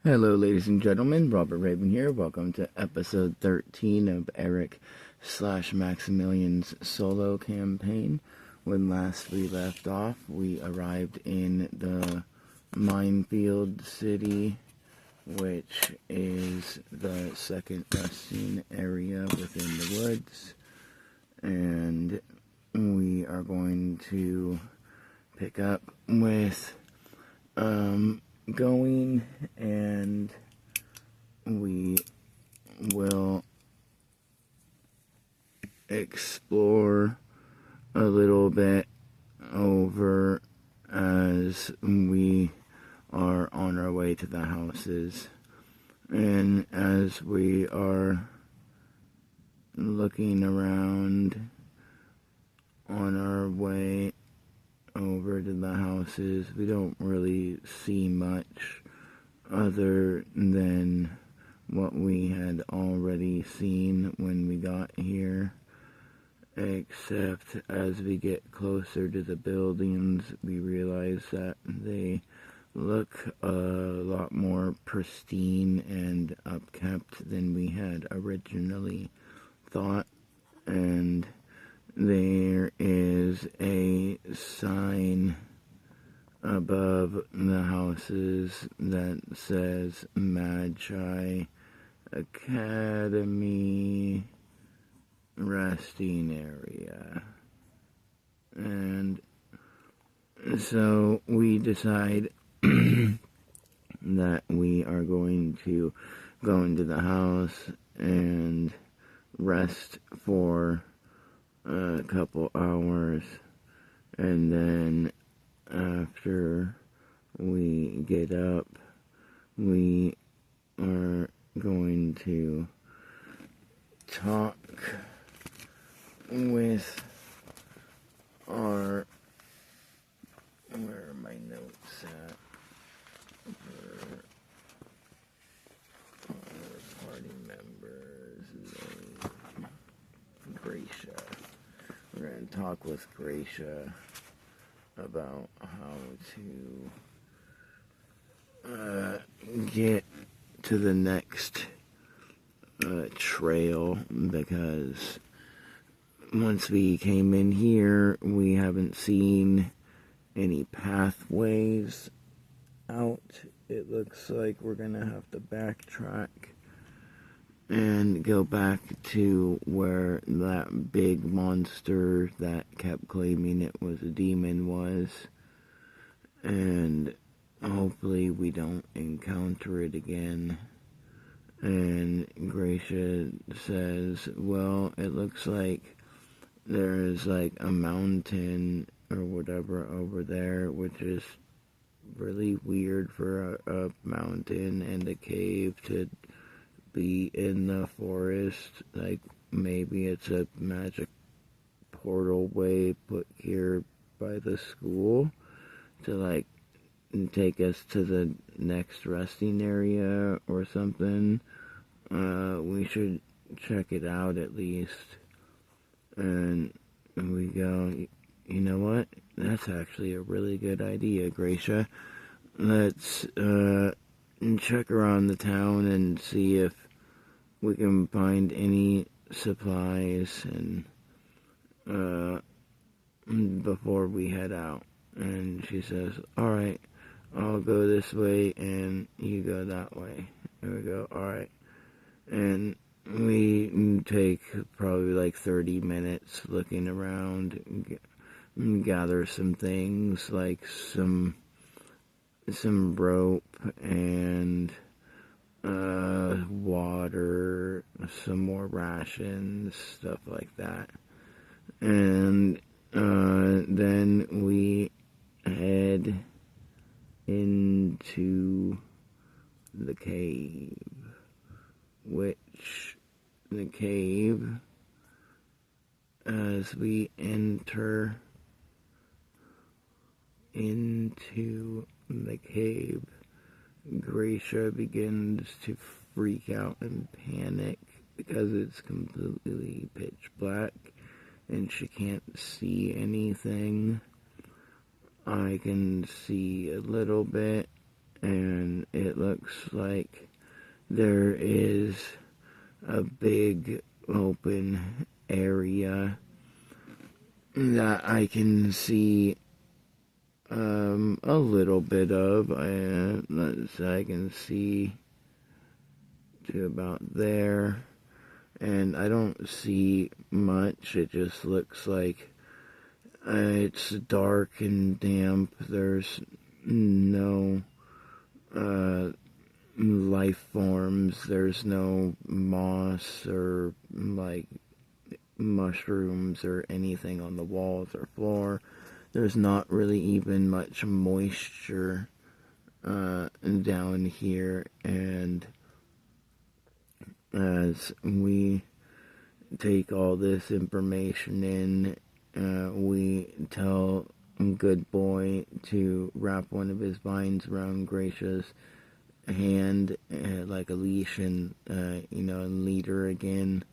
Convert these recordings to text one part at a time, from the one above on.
Hello, ladies and gentlemen. Robert Raven here. Welcome to episode 13 of Eric/Maximilian's solo campaign. When last we left off, we arrived in the Minefield City, which is the second resting area within the woods. And we are going to pick up with going, and we will explore a little bit over as we are on our way to the houses. And as we are looking around on our way over to the houses, we don't really see much other than what we had already seen when we got here, except as we get closer to the buildings, we realize that they look a lot more pristine and upkept than we had originally thought. And there is a sign above the houses that says Magi Academy Resting Area. And so we decide that we are going to go into the house and rest for a couple hours, and then after we get up, we are going to talk with our, where are my notes at, our party members, Gracia. We're going to talk with Gracia about how to get to the next trail, because once we came in here, we haven't seen any pathways out. It looks like we're going to have to backtrack and go back to where that big monster that kept claiming it was a demon was, and hopefully we don't encounter it again. And Gracia says, well, it looks like there's like a mountain or whatever over there, which is really weird for a mountain and a cave to be in the forest. Like, maybe it's a magic portal way put here by the school to like take us to the next resting area or something. We should check it out at least. And we go, you know what? That's actually a really good idea, Gracia. Let's check around the town and see if we can find any supplies and before we head out. And she says, alright, I'll go this way and you go that way. And we go, alright. And we take probably like 30 minutes looking around and gather some things like some rope and water, some more rations, stuff like that. And then we head into the cave, which the cave, as we enter into the cave, Gracia begins to freak out and panic because it's completely pitch black and she can't see anything. I can see a little bit, and it looks looks like there is a big open area that I can see a little bit of. I can see to about there, and I don't see much. It just looks like it's dark and damp. There's no life forms. There's no moss or like mushrooms or anything on the walls or floor. There's not really even much moisture down here, and as we take all this information in, we tell Good Boy to wrap one of his vines around Gracia's hand like a leash, and and lead her again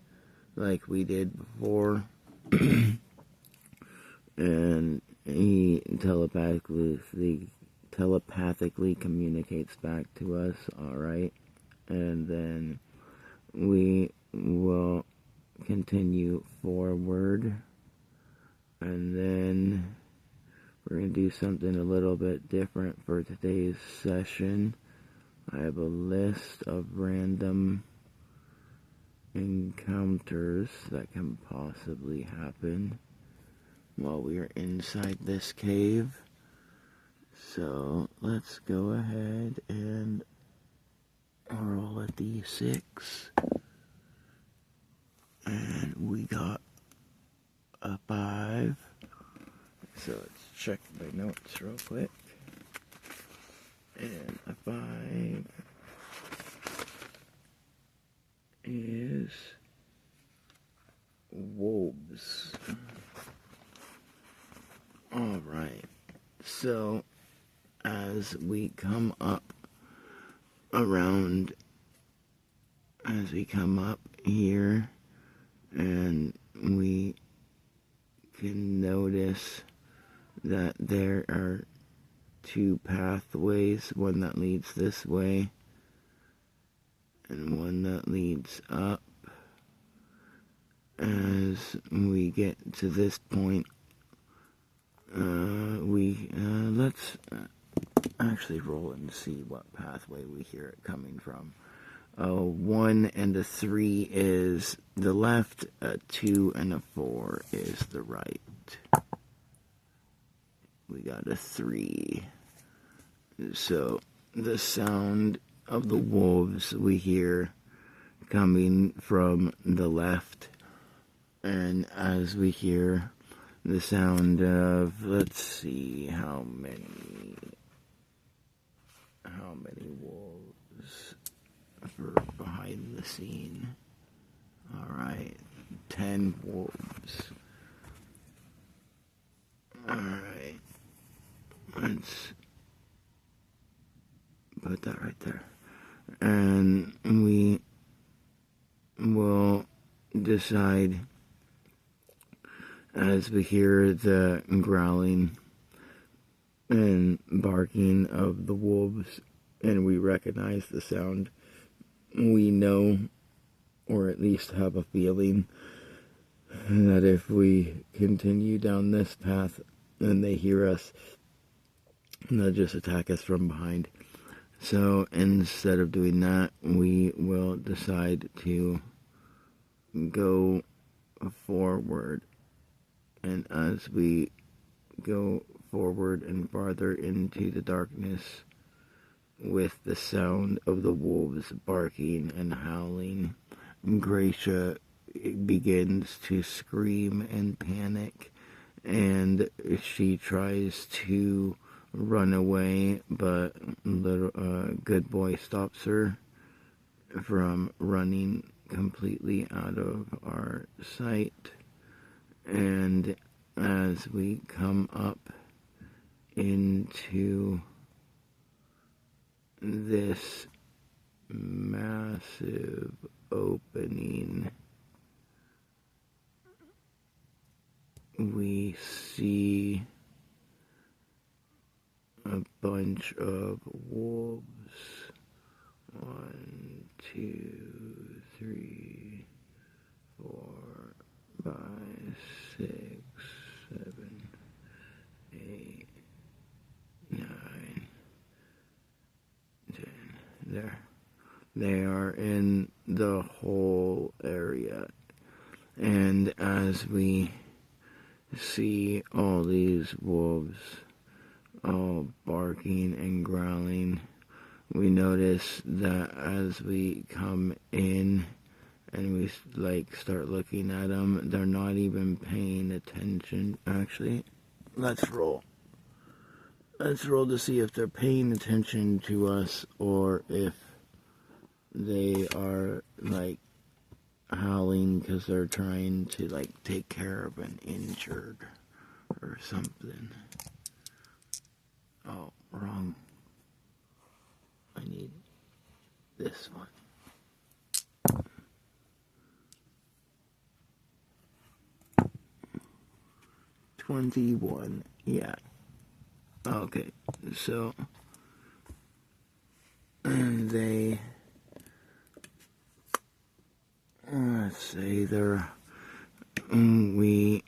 like we did before. And he telepathically communicates back to us, alright? And then we will continue forward, and then we're going to do something a little bit different for today's session. I have a list of random encounters that can possibly happen while we are inside this cave. So let's go ahead and roll a d6. And we got a 5. So let's check my notes real quick. And a 5 is wolves. Alright, so as we come up here, and we can notice that there are 2 pathways, one that leads this way and one that leads up. As we get to this point, let's actually roll and see what pathway we hear it coming from. 1 and a 3 is the left, a 2 and a 4 is the right. We got a 3. So the sound of the wolves we hear coming from the left, and as we hear the sound of, let's see how many wolves for behind the scene. Alright, 10 wolves. Alright, let's put that right there. And we will decide as we hear the growling and barking of the wolves, and we recognize the sound, we know, or at least have a feeling, that if we continue down this path and they hear us, they'll just attack us from behind. So instead of doing that, we will decide to go forward. And as we go forward and farther into the darkness, with the sound of the wolves barking and howling, Gracia begins to scream and panic, and she tries to run away, but Good Boy stops her from running completely out of our sight. And as we come up into this massive opening, we see a bunch of wolves 2, 3, 4, 5, 6, 7, 8, 9, 10. There. They are in the whole area. And as we see all these wolves all barking and growling, we notice that as we come in and we start looking at them, they're not even paying attention. Actually, let's roll. Let's roll to see if they're paying attention to us or if they are howling because they're trying to take care of an injured or something. Oh, wrong. I need this one. 21. Yeah. Okay. So they, let's say we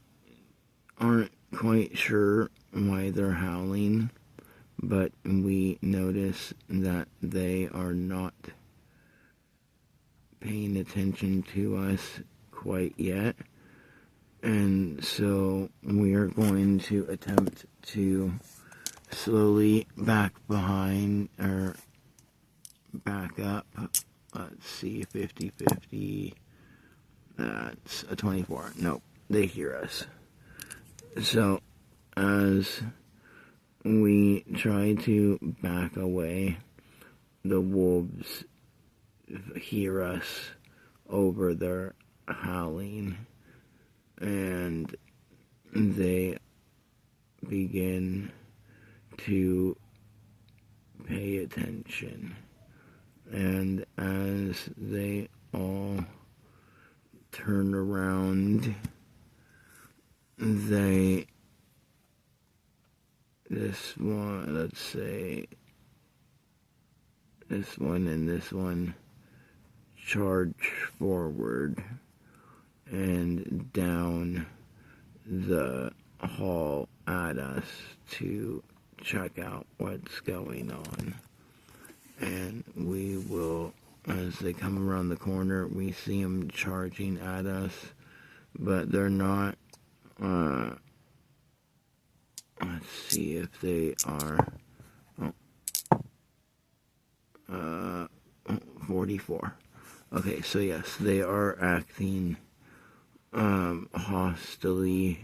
aren't quite sure why they're howling, but we notice that they are not paying attention to us quite yet. And so we are going to attempt to slowly back behind, or back up. Let's see, 50-50. That's a 24. Nope, they hear us. So as we try to back away, the wolves hear us over their howling, and they begin to pay attention. And as they all turn around, this one, let's say, this one and this one charge forward and down the hall at us to check out what's going on. And we will, as they come around the corner, we see them charging at us, but they're not, let's see if they are, 44. Okay, so yes, they are acting hostily,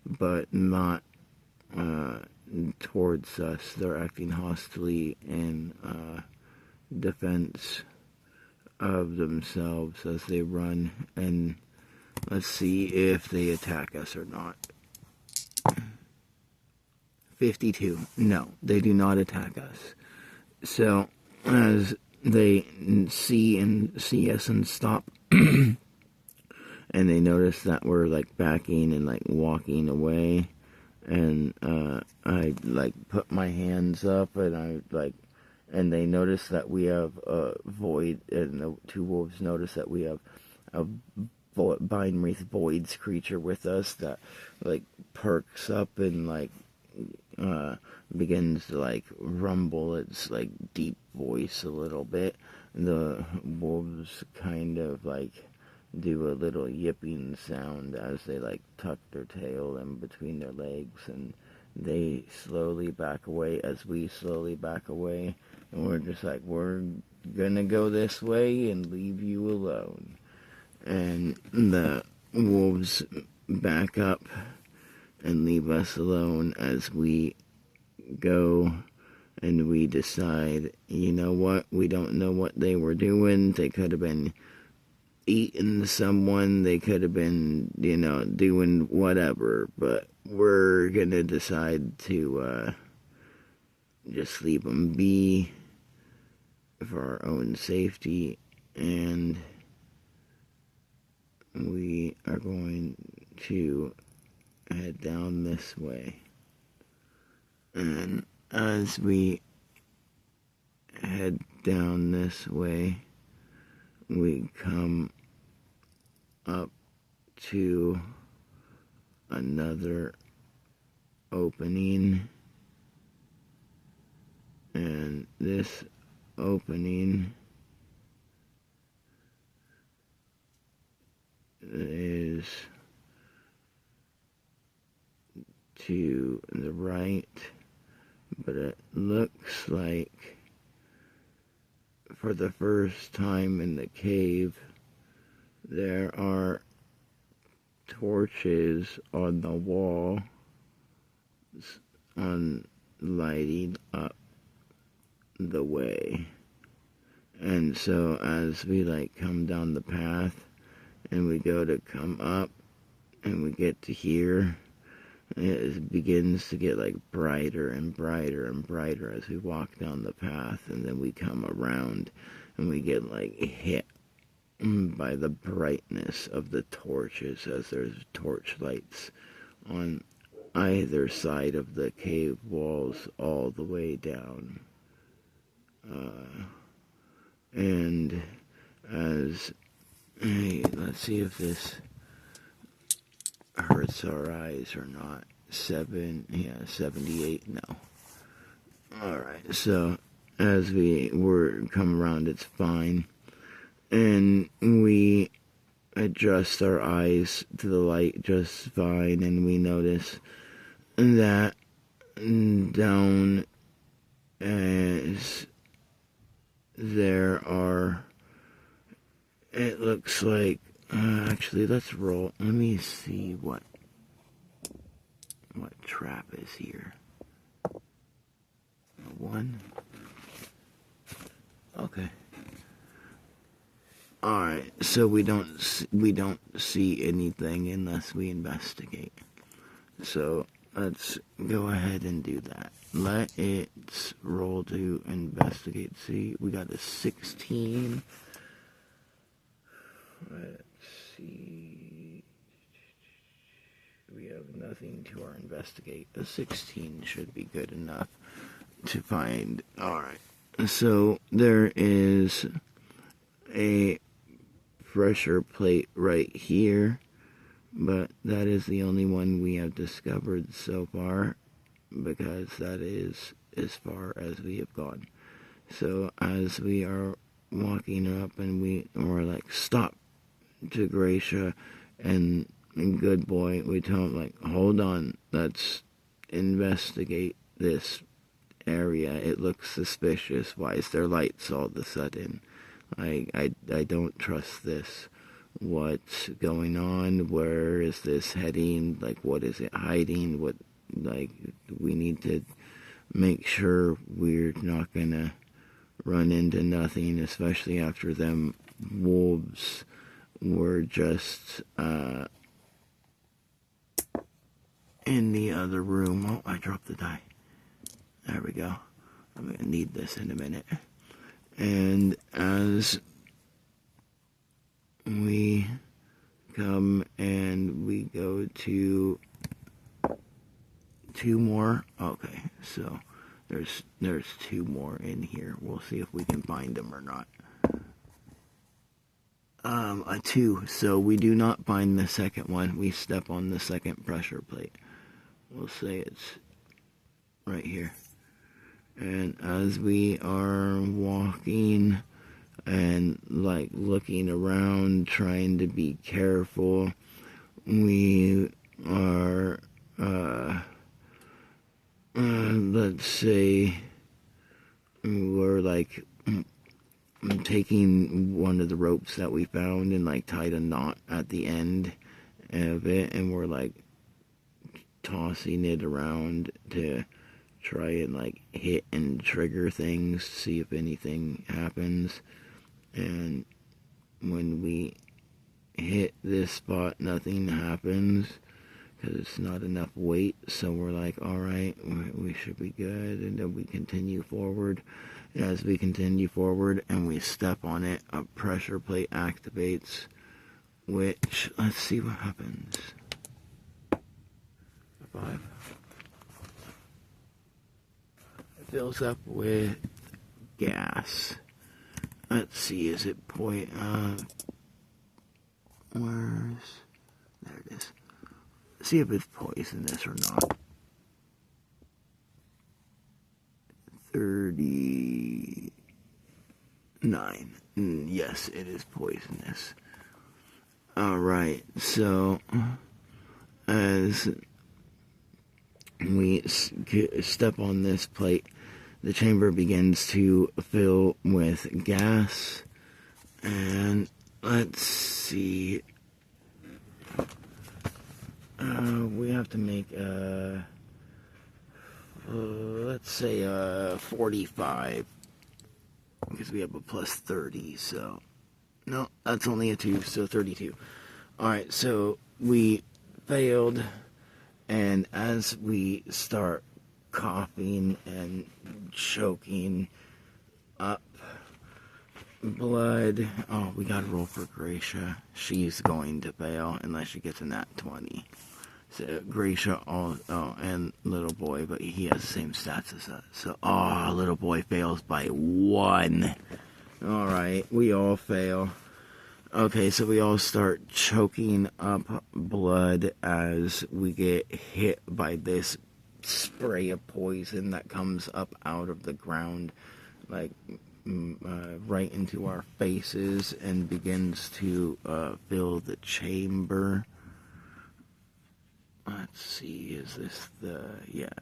but not towards us. They're acting hostily in defense of themselves as they run, and let's see if they attack us or not. 52. No, they do not attack us. So as they see us and stop, and they notice that we're backing and walking away, and I put my hands up, and and they notice that we have a void, and the two wolves notice that we have a Binwraith Voids creature with us that perks up and begins to rumble its deep voice a little bit. The wolves kind of do a little yipping sound as they tuck their tail in between their legs, and they slowly back away as we slowly back away, and we're just we're gonna go this way and leave you alone. And the wolves back up and leave us alone as we go, and we decide, you know what, we don't know what they were doing. They could have been eating someone, they could have been, doing whatever, but we're gonna decide to just leave them be for our own safety, and we are going to head down this way. And as we head down this way, we come up to another opening, and this opening is to the right, but it looks like for the first time in the cave there are torches on the wall on lighting up the way. And so as we come down the path and we go to come up and we get to here, it begins to get brighter and brighter and brighter as we walk down the path, and then we come around and we get hit by the brightness of the torches as there's torch lights on either side of the cave walls all the way down. And as let's see if this hurts our eyes or not. 78, no. Alright, so as we come around, it's fine. And we adjust our eyes to the light just fine, and we notice that down as there are, it looks like, actually let's roll, let me see what trap is here. One. Okay. Alright, so we don't see anything unless we investigate. So let's go ahead and do that. Let it roll to investigate. See, we got a 16. Let's see. We have nothing to our investigate. A 16 should be good enough to find. Alright, so there is a pressure plate right here, but that is the only one we have discovered so far, because that is as far as we have gone. So as we are walking up, and we're like, stop, to Gracia and Good Boy, we tell him hold on, let's investigate this area. It looks suspicious. Why is there lights all of a sudden? I don't trust this. What's going on? Where is this heading? What is it hiding? We need to make sure we're not gonna run into nothing, especially after them wolves were just in the other room. Oh, I dropped the die. There we go. I'm gonna need this in a minute. And as we come and we go to 2 more. Okay, so there's 2 more in here. We'll see if we can find them or not. A 2. So we do not find the second one. We step on the second pressure plate. We'll say it's right here. And as we are walking and looking around, trying to be careful, we are let's say we're taking one of the ropes that we found and tied a knot at the end of it, and we're tossing it around to try and hit and trigger things, see if anything happens. And when we hit this spot, nothing happens because it's not enough weight. So we're alright, we should be good. And then we continue forward. And as we continue forward and we step on it, a pressure plate activates, which, let's see what happens. 5. It fills up with gas. let's see, is it there it is. See if it's poisonous or not. 39. Yes, it is poisonous. Alright, so as we step on this plate, the chamber begins to fill with gas. And let's see. We have to make let's say 45, because we have a plus 30, so no, that's only a 2, so 32. Alright, so we failed, and as we start coughing and choking up blood, oh, we gotta roll for Gracia. She's going to fail unless she gets a nat 20. So Gracia, and little boy, but he has the same stats as us. So, little boy fails by 1. Alright, we all fail. Okay, so we all start choking up blood as we get hit by this spray of poison that comes up out of the ground, like right into our faces, and begins to fill the chamber. Let's see, is this yes,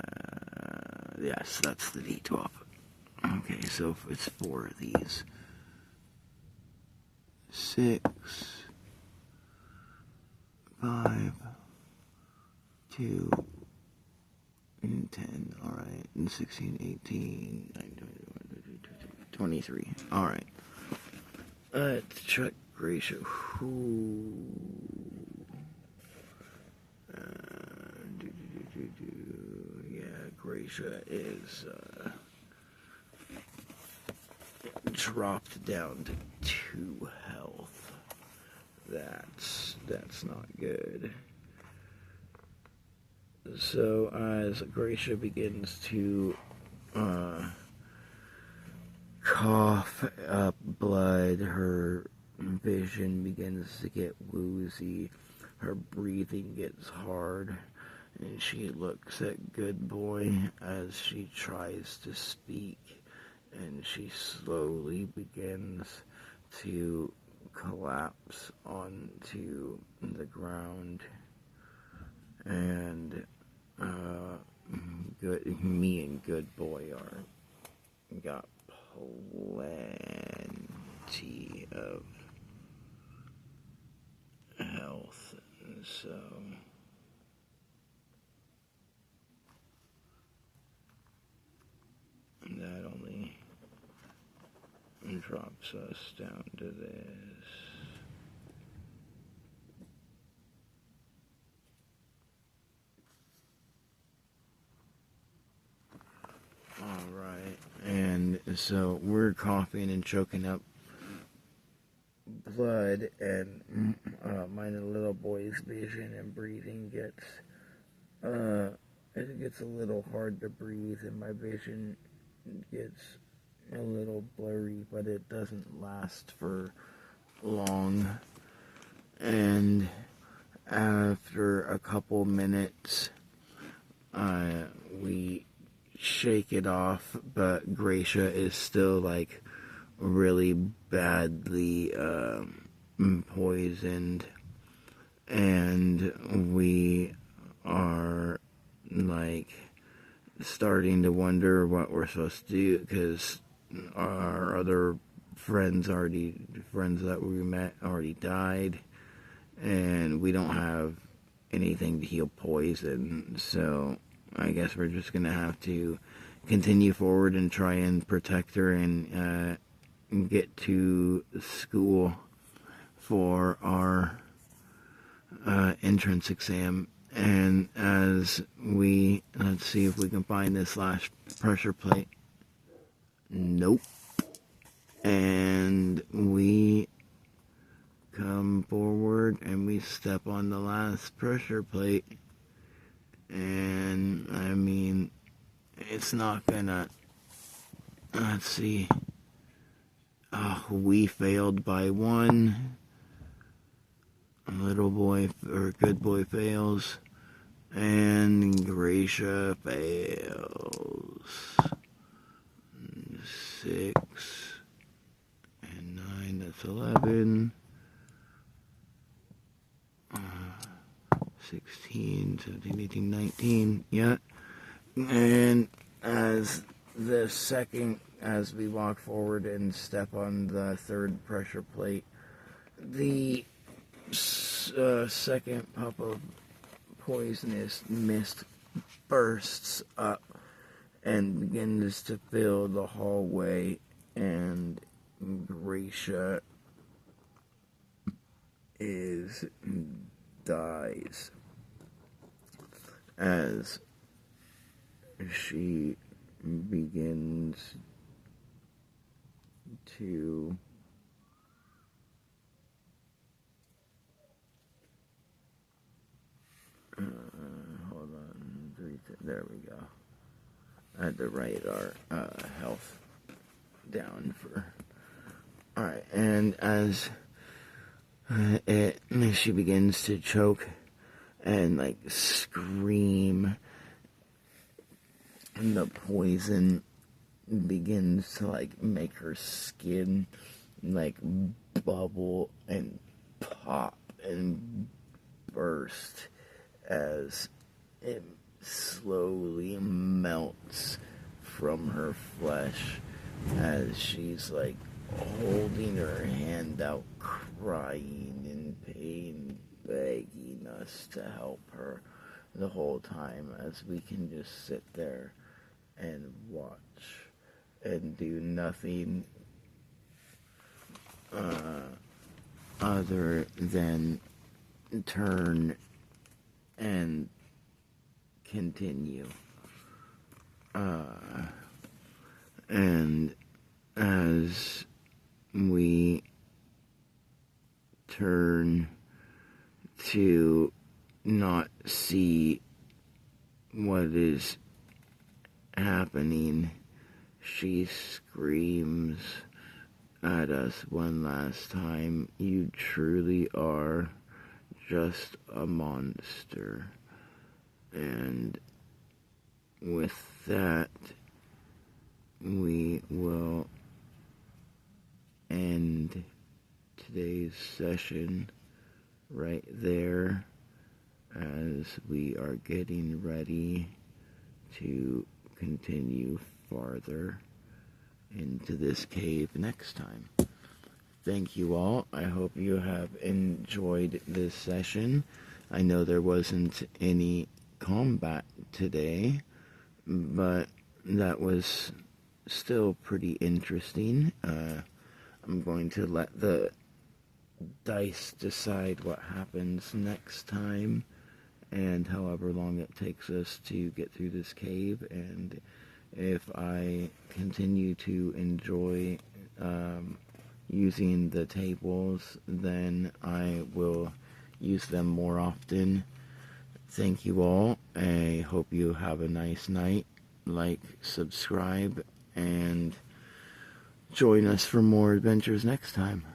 that's the D12. Okay, so it's 4 of these. 6, 5, 2, and 10. Alright, and 16, 18, 19, 23. Alright. Let's check Gracia. Yeah, Gracia is dropped down to 2 health. That's not good. So as Gracia begins to cough up blood, her vision begins to get woozy, her breathing gets hard, and she looks at Good Boy as she tries to speak, and she slowly begins to collapse onto the ground. And me and Good Boy got plenty of health, so that only drops us down to this. Alright, and so we're coughing and choking up blood, and my little boy's vision and breathing gets it gets a little hard to breathe, and my vision gets a little blurry, but it doesn't last for long. And after a couple minutes, we shake it off, but Gracia is still like really badly poisoned, and we are like starting to wonder what we're supposed to do, because our other friends that we met already died, and we don't have anything to heal poison, so I guess we're just gonna have to continue forward and try and protect her and get to school for our entrance exam. And as we, let's see if we can find this last pressure plate. Nope. And we come forward and we step on the last pressure plate. And I mean, it's not gonna, let's see. we failed by 1. Little boy, or good boy, fails. And Gracia fails. 6 and 9, that's 11. 16, 17, 18, 19, yeah. And as we walk forward and step on the 3rd pressure plate, the second puff of poisonous mist bursts up and begins to fill the hallway, and Gracia dies as she begins to hold on, there we go. I had to write our health down for. Alright, and as she begins to choke and like scream, and the poison begins to like make her skin like bubble and pop and burst as it slowly melts from her flesh, as she's like holding her hand out, crying in pain, begging us to help her the whole time, as we can just sit there and watch and do nothing other than turn and continue. And as we turn to not see what is happening, she screams at us one last time, "You truly are just a monster." And with that, we will end today's session right there, as we are getting ready to continue farther into this cave next time. Thank you all. I hope you have enjoyed this session. I know there wasn't any combat today, but that was still pretty interesting. I'm going to let the dice decide what happens next time, and however long it takes us to get through this cave. And if I continue to enjoy using the tables, then I will use them more often. Thank you all. I hope you have a nice night. Like, subscribe, and join us for more adventures next time.